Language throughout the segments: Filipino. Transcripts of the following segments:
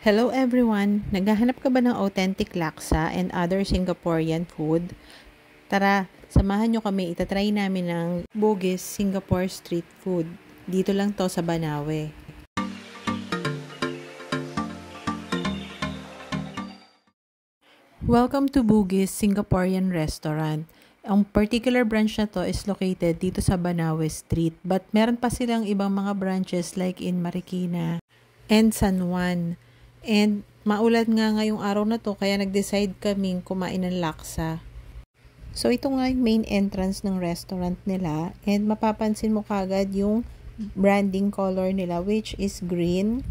Hello everyone! Naghahanap ka ba ng authentic laksa and other Singaporean food? Tara, samahan nyo kami, itatry namin ng Bugis Singapore Street Food. Dito lang to sa Banawe. Welcome to Bugis Singaporean Restaurant. Ang particular branch na to is located dito sa Banawe Street, but meron pa silang ibang mga branches like in Marikina and San Juan. And maulan nga ngayong araw na to kaya nag-decide kaming kumain ng laksa. So ito nga yung main entrance ng restaurant nila and mapapansin mo kagad yung branding color nila which is green.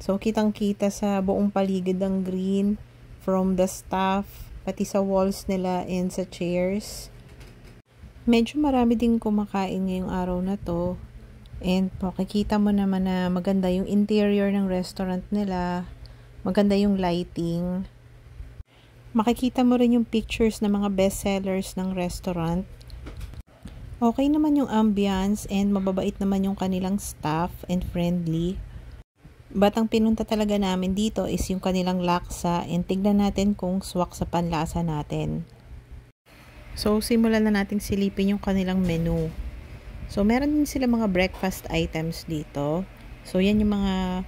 So kitang-kita sa buong paligid ng green from the staff, pati sa walls nila and sa chairs. Medyo marami din kumakain ngayong araw na to. And makikita mo naman na maganda yung interior ng restaurant nila. Maganda yung lighting. Makikita mo rin yung pictures ng mga bestsellers ng restaurant. Okay naman yung ambience and mababait naman yung kanilang staff and friendly. But ang pinunta talaga namin dito is yung kanilang laksa and tignan natin kung swak sa panlasa natin. So simulan na natin silipin yung kanilang menu. So meron din sila mga breakfast items dito. So yan yung mga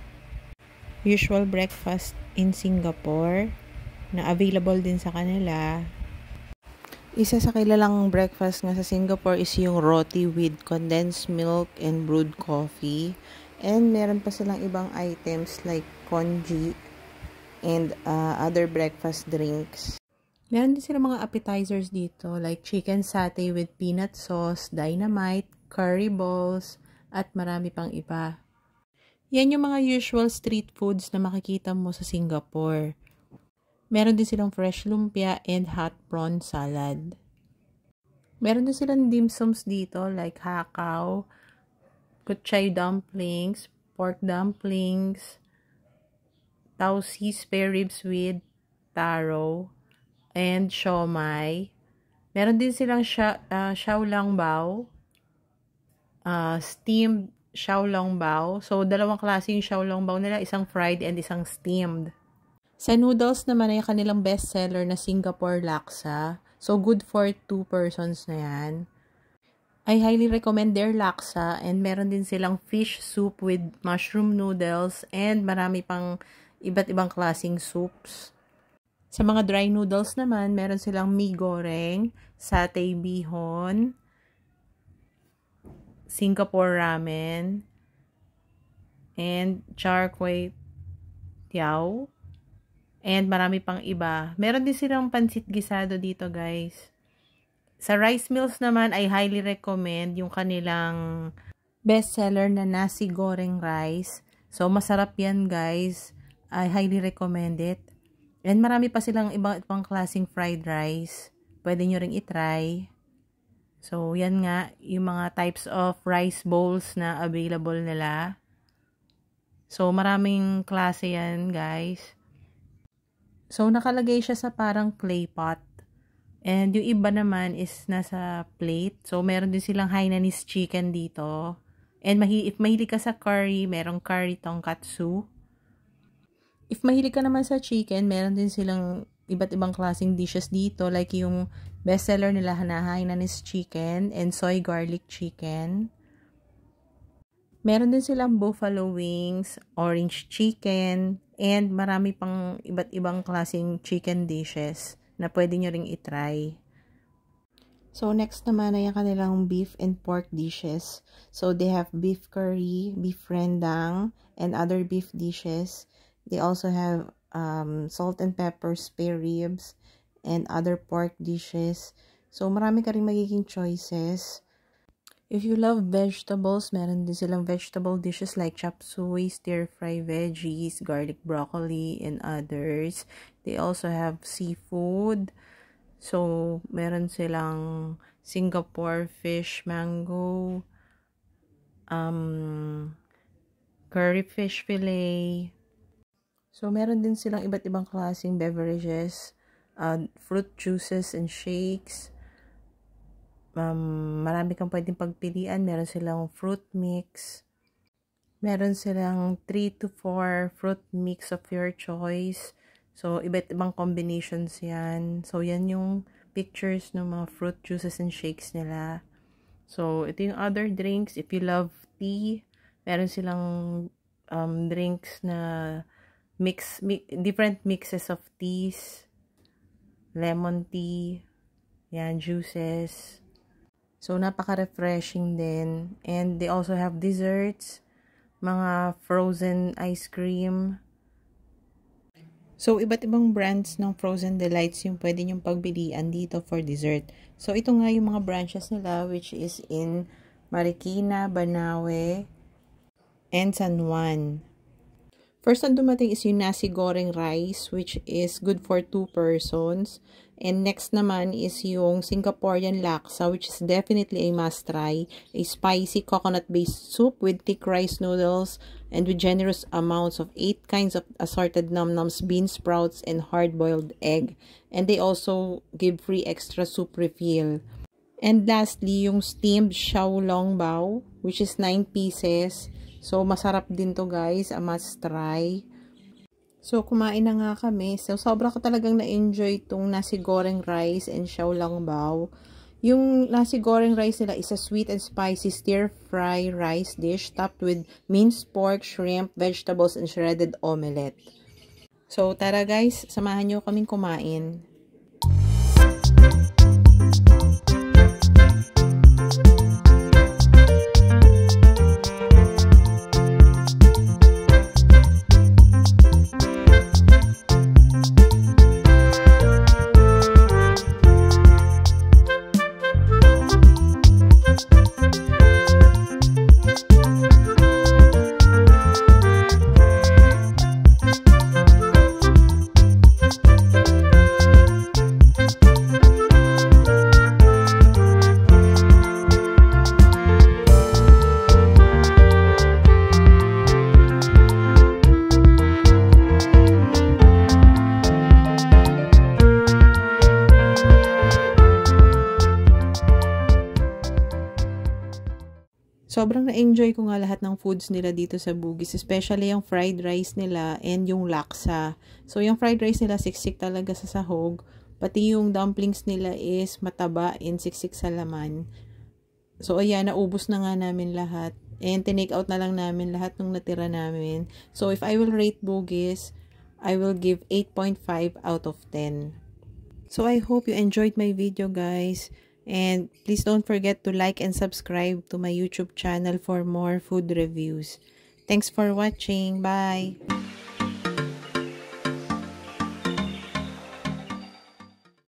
usual breakfast in Singapore na available din sa kanila. Isa sa kilalang breakfast nga sa Singapore is yung roti with condensed milk and brewed coffee. And meron pa silang ibang items like congee and other breakfast drinks. Meron din silang mga appetizers dito like chicken satay with peanut sauce, dynamite, curry balls, at marami pang iba. Yan yung mga usual street foods na makikita mo sa Singapore. Meron din silang fresh lumpia and hot prawn salad. Meron din silang dim sums dito like hakaw, kutchay dumplings, pork dumplings, tausi spare ribs with taro, and siomai. Meron din silang xiaolong bao, steamed xiaolong bao. So, dalawang klase yung xiaolong bao nila, isang fried and isang steamed. Sa noodles naman ay kanilang bestseller na Singapore laksa. So, good for 2 persons na yan. I highly recommend their laksa and meron din silang fish soup with mushroom noodles and marami pang iba't ibang klaseng soups. Sa mga dry noodles naman, meron silang mee goreng, satay bihon, Singapore ramen, and char kway teow, and marami pang iba. Meron din silang pansit gisado dito, guys. Sa rice meals naman, I highly recommend yung kanilang bestseller na nasi goreng rice. So, masarap yan, guys. I highly recommend it. And marami pa silang ibang klaseng fried rice. Pwede nyo ring itry. So, yan nga, yung mga types of rice bowls na available nila. So, maraming klase yan, guys. So, nakalagay siya sa parang clay pot. And yung iba naman is nasa plate. So, meron din silang Hainanese chicken dito. And if mahilig ka sa curry, merong curry tonkatsu. If mahilig ka naman sa chicken, meron din silang iba't ibang klaseng dishes dito. Like yung bestseller nila na Hainanese chicken and soy garlic chicken. Meron din silang buffalo wings, orange chicken, and marami pang iba't ibang klaseng chicken dishes na pwede nyo ring itry. So, next naman ay ang kanilang beef and pork dishes. So, they have beef curry, beef rendang, and other beef dishes. They also have salt and pepper spare ribs and other pork dishes. So, marami ka rin magiging choices. If you love vegetables, meron din silang vegetable dishes like chop suey, stir-fry veggies, garlic broccoli, and others. They also have seafood. So, meron silang Singapore fish mango, curry fish fillet. So, meron din silang iba't ibang klaseng beverages, fruit juices and shakes. Marami kang pwedeng pagpilian. Meron silang fruit mix. Meron silang 3 to 4 fruit mix of your choice. So, iba't ibang combinations yan. So, yan yung pictures ng mga fruit juices and shakes nila. So, ito yung other drinks. If you love tea, meron silang drinks na different mixes of teas. Lemon tea. Yan, juices. So, napaka-refreshing din. And they also have desserts. Mga frozen ice cream. So, iba't ibang brands ng Frozen Delights yung pwede nyong pagbilian dito for dessert. So, ito nga yung mga branches nila which is in Marikina, Banawe, and San Juan. First na dumating is yung nasi goreng rice which is good for 2 persons. And next naman is yung Singaporean laksa which is definitely a must try. A spicy coconut-based soup with thick rice noodles and with generous amounts of 8 kinds of assorted num-nums, bean sprouts, and hard-boiled egg. And they also give free extra soup refill. And lastly, yung steamed xiaolong bao which is 9 pieces. So, masarap din to guys. A must try. So, kumain na nga kami. So, sobra ko talagang na-enjoy itong nasi goreng rice and xiaolong bao. Yung nasi goreng rice nila is a sweet and spicy stir-fry rice dish topped with minced pork, shrimp, vegetables, and shredded omelette. So, tara guys, samahan nyo kaming kumain. Sobrang na-enjoy ko nga lahat ng foods nila dito sa Bugis, especially yung fried rice nila and yung laksa. So, yung fried rice nila siksik talaga sa sahog, pati yung dumplings nila is mataba and siksik sa laman. So, ayan, naubos na nga namin lahat. And tinake out na lang namin lahat ng natira namin. So, if I will rate Bugis, I will give 8.5 out of 10. So, I hope you enjoyed my video, guys. And please don't forget to like and subscribe to my YouTube channel for more food reviews. Thanks for watching. Bye!